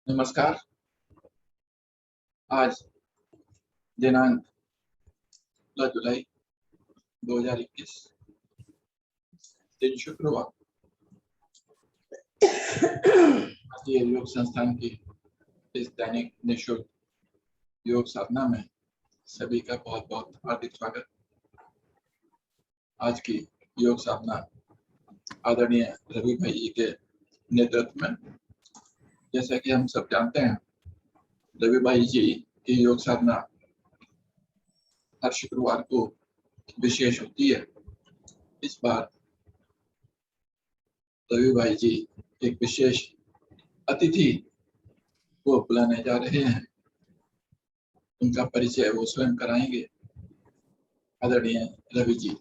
नमस्कार। आज दिनांक 16 जुलाई 2021 दिन शुक्रवार भारतीय योग संस्थान की इस दैनिक निःशुल्क योग साधना में सभी का बहुत बहुत हार्दिक स्वागत। आज की योग साधना आदरणीय रवि भाई जी के नेतृत्व में, जैसा कि हम सब जानते हैं, रवि भाई जी की योग साधना हर शुक्रवार को विशेष होती है। इस बार रवि भाई जी एक विशेष अतिथि को बुलाने जा रहे हैं। उनका परिचय वो स्वयं कराएंगे। आदरणीय रवि जी।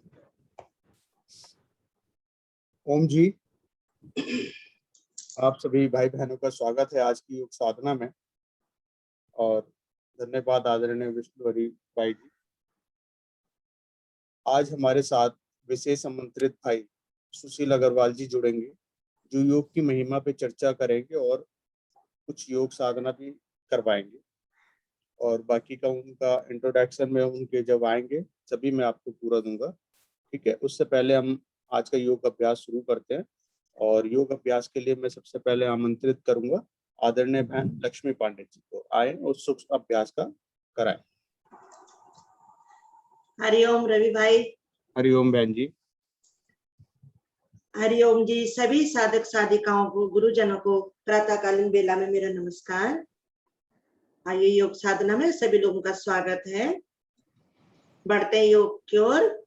ओम जी, आप सभी भाई बहनों का स्वागत है आज की योग साधना में और धन्यवाद आदरणीय विष्णुहरि भाई जी। आज हमारे साथ विशेष आमंत्रित भाई सुशील अग्रवाल जी जुड़ेंगे, जो योग की महिमा पे चर्चा करेंगे और कुछ योग साधना भी करवाएंगे। और बाकी का उनका इंट्रोडक्शन में उनके जब आएंगे सभी मैं आपको पूरा दूंगा, ठीक है। उससे पहले हम आज का योग अभ्यास शुरू करते हैं और योग अभ्यास के लिए मैं सबसे पहले आमंत्रित करूंगा आदरणीय बहन लक्ष्मी पांडे जी को, आए और सुख अभ्यास का कराएं। हरिओम रवि भाई। हरिओम बहन जी। हरिओम जी। सभी साधक साधिकाओं को, गुरुजनों को प्रातःकालीन बेला में मेरा नमस्कार। आइए योग साधना में सभी लोगों का स्वागत है। बढ़ते हैं योग की ओर।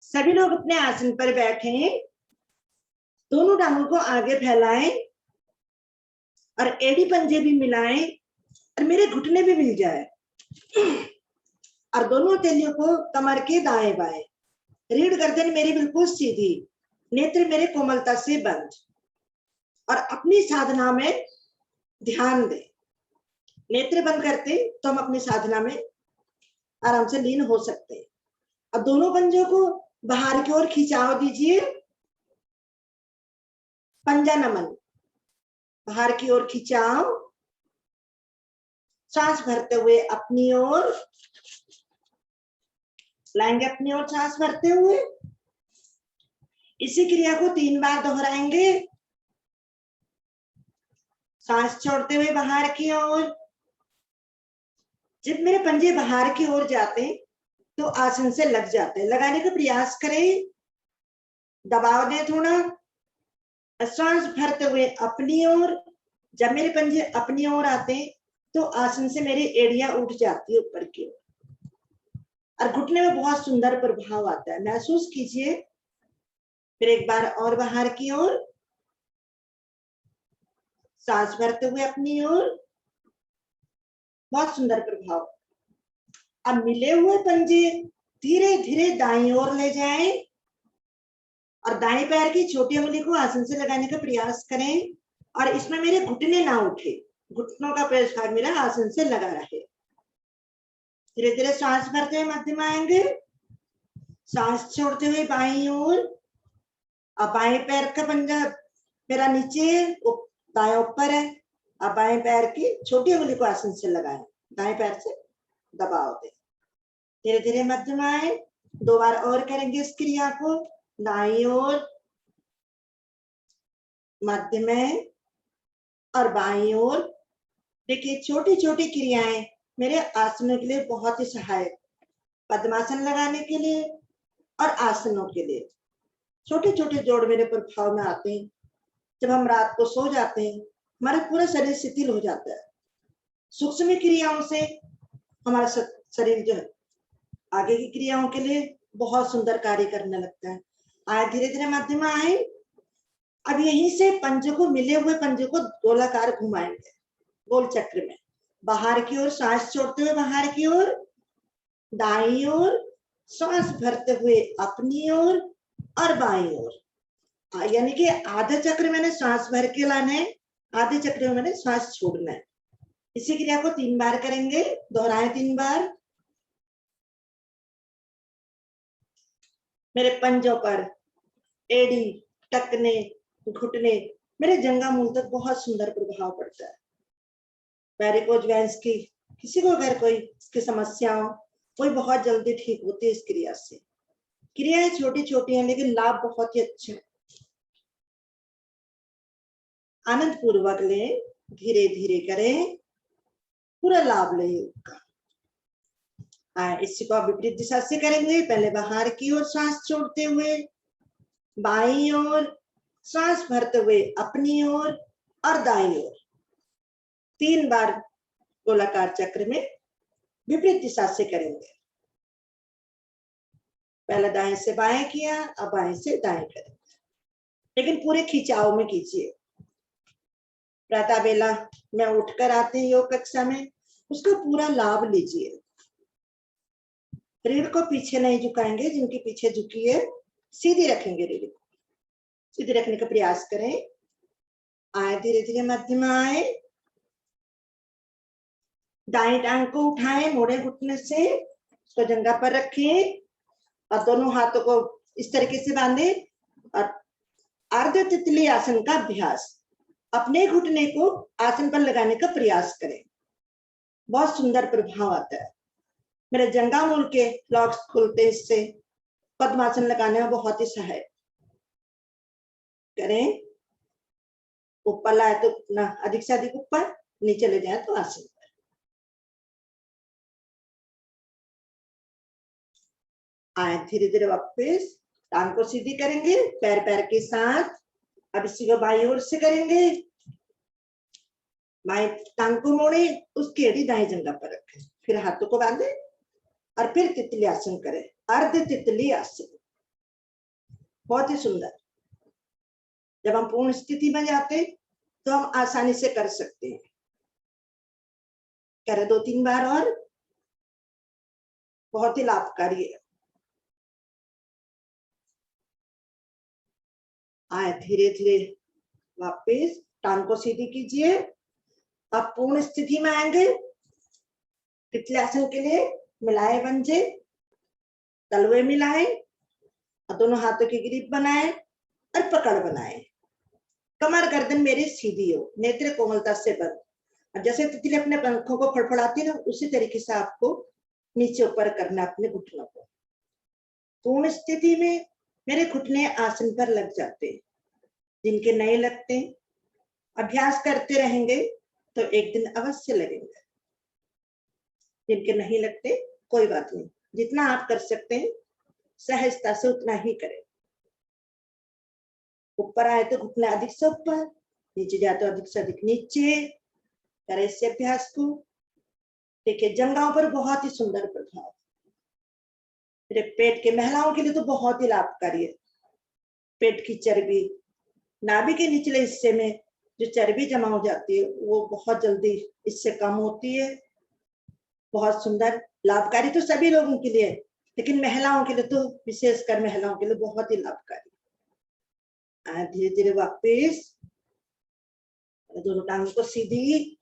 सभी लोग अपने आसन पर बैठें, दोनों टांगों को आगे फैलाएं और एड़ी पंजे भी मिलाएं और मेरे घुटने भी मिल जाए और दोनों हथेलियों को कमर के दाएं बाएं, रीढ़ गर्दन मेरी बिल्कुल सीधी, नेत्र मेरे कोमलता से बंद और अपनी साधना में ध्यान दे। नेत्र बंद करते तो हम अपनी साधना में आराम से लीन हो सकते हैं। अब दोनों पंजों को बाहर की ओर खिंचाव दीजिए। पंजा नमन, बाहर की ओर खिंचाव। सांस भरते हुए अपनी ओर लाएंगे, अपनी ओर सांस भरते हुए। इसी क्रिया को 3 बार दोहराएंगे। सांस छोड़ते हुए बाहर की ओर। जब मेरे पंजे बाहर की ओर जाते तो आसन से लग जाते हैं। लगाने का प्रयास करें, दबाव दें थोड़ा। सांस भरते हुए अपनी ओर। जब मेरे पंजे अपनी ओर आते तो आसन से मेरी एड़ियां उठ जाती है ऊपर की ओर और घुटने में बहुत सुंदर प्रभाव आता है। महसूस कीजिए। फिर एक बार और बाहर की ओर, सांस भरते हुए अपनी ओर। बहुत सुंदर प्रभाव। अब मिले हुए पंजे धीरे धीरे दाईं ओर ले जाएं और दाएं पैर की छोटी उंगली को आसन से लगाने का प्रयास करें और इसमें मेरे घुटने ना उठे, घुटनों का पेश भाग मेरा आसन से लगा रहे। धीरे धीरे सांस भरते हुए मध्य में आएंगे। सांस छोड़ते हुए बाईं ओर। अब बाएं पैर का पंजा मेरा नीचे, दाएं ऊपर है। अब बाएं पैर की छोटी उंगली को आसन से लगाएं, दाएं पैर से दबाव दें। धीरे धीरे मध्य में आए। 2 बार और करेंगे इस क्रिया को। दाईं ओर, मध्य में और बाईं ओर। देखिए छोटी छोटी क्रियाएं मेरे आसनों के लिए बहुत ही सहायक। पद्मासन लगाने के लिए और आसनों के लिए छोटे छोटे जोड़ मेरे प्रभाव में आते हैं। जब हम रात को सो जाते हैं हमारा पूरा शरीर शिथिल हो जाता है। सूक्ष्म क्रियाओं से हमारा शरीर जो है आगे की क्रियाओं के लिए बहुत सुंदर कार्य करने लगता है। आए धीरे धीरे मध्य में आए। अब यहीं से पंजे को, मिले हुए पंजे को गोलाकार घुमाएंगे गोल चक्र में। बाहर की ओर सांस छोड़ते हुए बाहर की ओर, दाईं ओर, सांस भरते हुए अपनी ओर और बाईं ओर। यानी कि आधे चक्र मैंने सांस भर के लाना है, आधे चक्र में मैंने सांस छोड़ना है। इसी क्रिया को 3 बार करेंगे, दोहराएं 3 बार। मेरे पंजों पर एड़ी, टखने, घुटने मेरे जंघा मूल तक बहुत सुंदर प्रभाव पड़ता है। वेरिकोज वेन्स की किसी को अगर कोई इसकी समस्या हो, कोई बहुत जल्दी ठीक होती है इस क्रिया से। क्रियाएं छोटी छोटी हैं लेकिन लाभ बहुत ही अच्छे हैं। आनंद पूर्वक लें, धीरे धीरे करें, पूरा लाभ लें उसका। इसको आप विपरीत दिशा से करेंगे। पहले बाहर की ओर सांस छोड़ते हुए, बाईं ओर सांस भरते हुए अपनी ओर और दाईं ओर 3 बार गोलाकार चक्र में विपरीत दिशा से करेंगे। पहले दाएं से बाएं किया, अब बाएं से दाएं करेंगे, लेकिन पूरे खिंचाव में कीजिए। प्रातः बेला में उठकर आते हैं योग कक्षा में, उसका पूरा लाभ लीजिए। रीढ़ को पीछे नहीं झुकाएंगे, जिनके पीछे झुकी है सीधी रखेंगे। रीढ़ को सीधी रखने का प्रयास करें। आए धीरे धीरे मध्य में आए, दाएं टांग को उठाएं मोड़े घुटने से, उसको जंघा पर रखें और दोनों हाथों को इस तरीके से बांधे और अर्ध तितली आसन का अभ्यास। अपने घुटने को आसन पर लगाने का प्रयास करें, बहुत सुंदर प्रभाव आता है। मेरे जंघा मूल के लॉक्स खुलते, इससे पद्मासन लगाने में बहुत ही सहायक करें। ऊपर लाए तो ना अधिक से अधिक ऊपर, नीचे ले जाए तो आसन पर। आए धीरे धीरे वापस टांग को सीधी करेंगे पैर पैर के साथ। अब इसी को बाईं ओर से करेंगे। बाएं टांग को मोड़े, उसकी एड़ी दाएं जंघा पर रखें, फिर हाथों को बांधे और फिर तितली आसन करें, अर्ध तितली आसन। बहुत ही सुंदर। जब हम पूर्ण स्थिति में जाते तो हम आसानी से कर सकते हैं। करें 2-3 बार और, बहुत ही लाभकारी है। आए धीरे धीरे वापस टांग को सीधी कीजिए। अब पूर्ण स्थिति में आएंगे। तितली आसन के लिए मिलाए पंजे, तलवे मिलाए और दोनों हाथों की ग्रिप बनाए और पकड़ बनाए। कमर गर्दन मेरी सीधी हो, नेत्र कोमलता से बंद। और जैसे तितली अपने पंखों को फड़फड़ाती है ना, उसी तरीके से आपको नीचे ऊपर करना अपने घुटनों को। पूर्ण स्थिति में मेरे घुटने आसन पर लग जाते हैं। जिनके नहीं लगते, अभ्यास करते रहेंगे तो एक दिन अवश्य लगेंगे। जिनके नहीं लगते कोई बात नहीं, जितना आप कर सकते हैं सहजता से उतना ही करें। ऊपर आए तो घुटने अधिक से ऊपर, नीचे जाए तो अधिक से अधिक नीचे करें इस अभ्यास को। देखिए जंघाओं पर बहुत ही सुंदर प्रभाव। मेरे पेट के महिलाओं के लिए तो बहुत ही लाभकारी है। पेट की चर्बी, नाभि के निचले हिस्से में जो चर्बी जमा हो जाती है वो बहुत जल्दी इससे कम होती है। बहुत सुंदर, लाभकारी तो सभी लोगों के लिए, लेकिन महिलाओं के लिए तो विशेषकर महिलाओं के लिए बहुत ही लाभकारी। धीरे धीरे वापस दोनों टांगों को सीधी।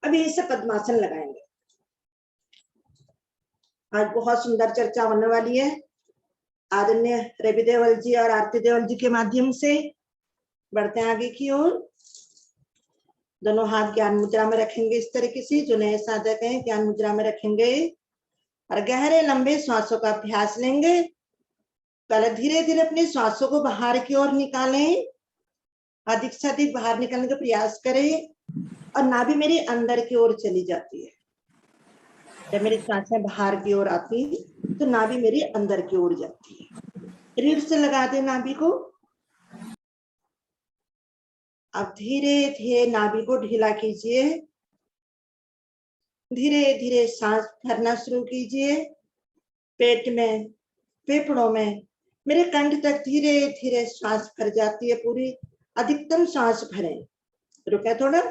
अभी इसे पद्मासन लगाएंगे। आज बहुत सुंदर चर्चा होने वाली है आदरणीय रवि देवल जी और आरती देवल जी के माध्यम से। बढ़ते हैं आगे की ओर। दोनों हाथ ज्ञान मुद्रा में रखेंगे इस तरीके से। जो नए साधक हैं ज्ञान मुद्रा में रखेंगे और गहरे लंबे श्वासों का अभ्यास लेंगे। पहले धीरे धीरे अपने श्वासों को बाहर की ओर निकालें, अधिक से अधिक बाहर निकालने का प्रयास करें और नाभि मेरी अंदर की ओर चली जाती है। जब मेरी सांसें बाहर की ओर आती तो नाभि मेरी अंदर की ओर जाती है। रीढ़ से लगा दे नाभि को। अब धीरे धीरे नाभि को ढीला कीजिए। धीरे धीरे सांस भरना शुरू कीजिए। पेट में, फेफड़ों में, मेरे कंठ तक धीरे धीरे सांस भर जाती है पूरी। अधिकतम सांस भरें। रुके थोड़ा।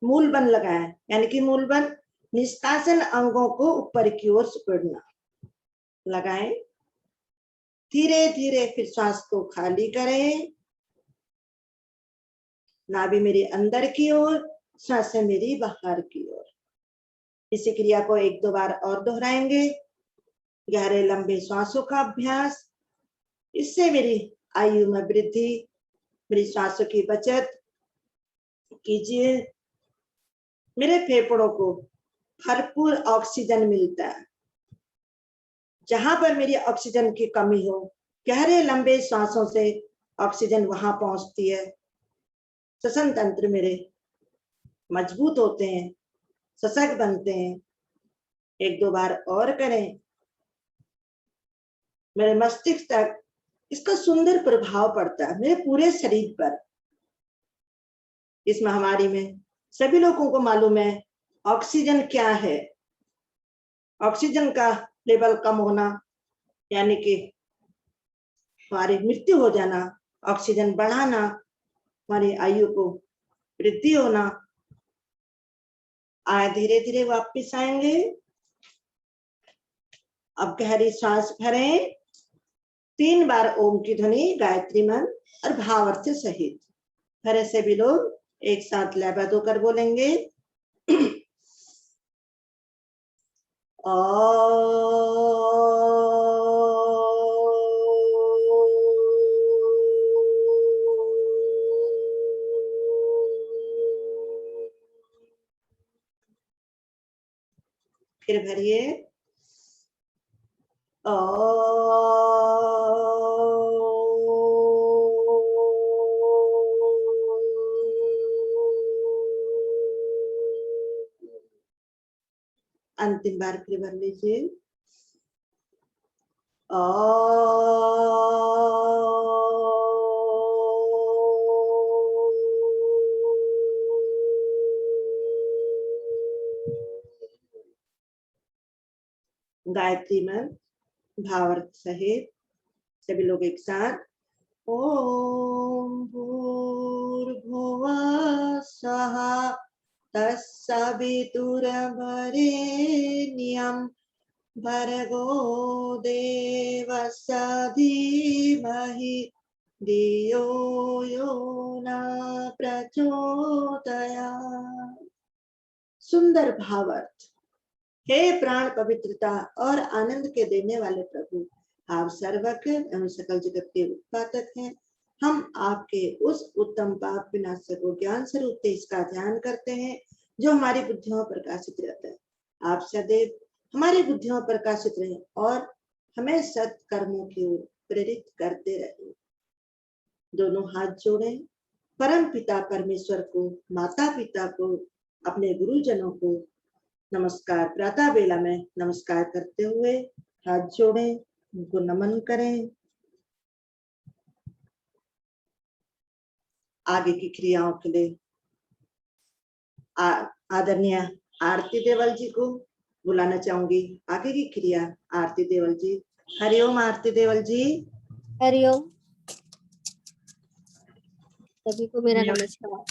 मूल बंद लगाएं, यानी कि मूल बंद निष्कासन अंगों को ऊपर की ओर सुपड़ना लगाएं। धीरे धीरे फिर सांस को खाली करें। नाभि मेरी अंदर की ओर, सांसें मेरी बाहर की ओर। इसी क्रिया को 1-2 बार और दोहराएंगे। गहरे लंबे श्वासों का अभ्यास। इससे मेरी आयु में वृद्धि, मेरी श्वासों की बचत, कीजिए। मेरे फेफड़ों को भरपूर ऑक्सीजन मिलता है। जहां पर मेरी ऑक्सीजन की कमी हो, गहरे लंबे सांसों से ऑक्सीजन वहां पहुंचती है। श्वसन तंत्र मेरे मजबूत होते हैं, सशक्त बनते हैं। 1-2 बार और करें। मेरे मस्तिष्क तक इसका सुंदर प्रभाव पड़ता है, मेरे पूरे शरीर पर। इस महामारी में सभी लोगों को मालूम है ऑक्सीजन क्या है। ऑक्सीजन का लेवल कम होना यानी कि हमारी मृत्यु हो जाना, ऑक्सीजन बढ़ाना, हमारी आयु को वृद्धि होना। आए धीरे धीरे वापस आएंगे। अब गहरी सांस भरें। 3 बार ओम की ध्वनि गायत्री मंत्र और भावार्थ सहित भरे से भी लोग एक साथ लयबद्ध होकर बोलेंगे। फिर भरिए। अंतिम बार फिर भर लीजिए। गायत्री मंत्र भावार्थ सहित सभी लोग एक साथ। ओम भूर्भुवः स्वः तत्सवितुर्वरेण्यं भर्गो देवस्य धीमहि धियो यो न प्रचोदयात्। सुंदर भावार्थ। हे प्राण पवित्रता और आनंद के देने वाले प्रभु, आप सर्वज्ञ एवं सकल जगत के उत्पादक हैं। हम आपके उस उत्तम पाप विनाशक ज्ञान स्वरूप तेज का ध्यान करते हैं जो हमारी बुद्धियों पर प्रकाशित रहता है। आप सदैव हमारी बुद्धियों पर प्रकाशित रहें और हमें सत्कर्मों की ओर प्रेरित करते रहें। दोनों हाथ जोड़ें। परम पिता परमेश्वर को, माता पिता को, अपने गुरुजनों को नमस्कार प्रातः बेला में नमस्कार करते हुए हाथ जोड़ें, उनको नमन करें। आगे की क्रियाओं के लिए आदरणीय आरती देवल जी को बुलाना चाहूंगी। आगे की क्रिया आरती देवल जी। हरिओम आरती देवल जी। हरिओम। सभी को मेरा नमस्कार।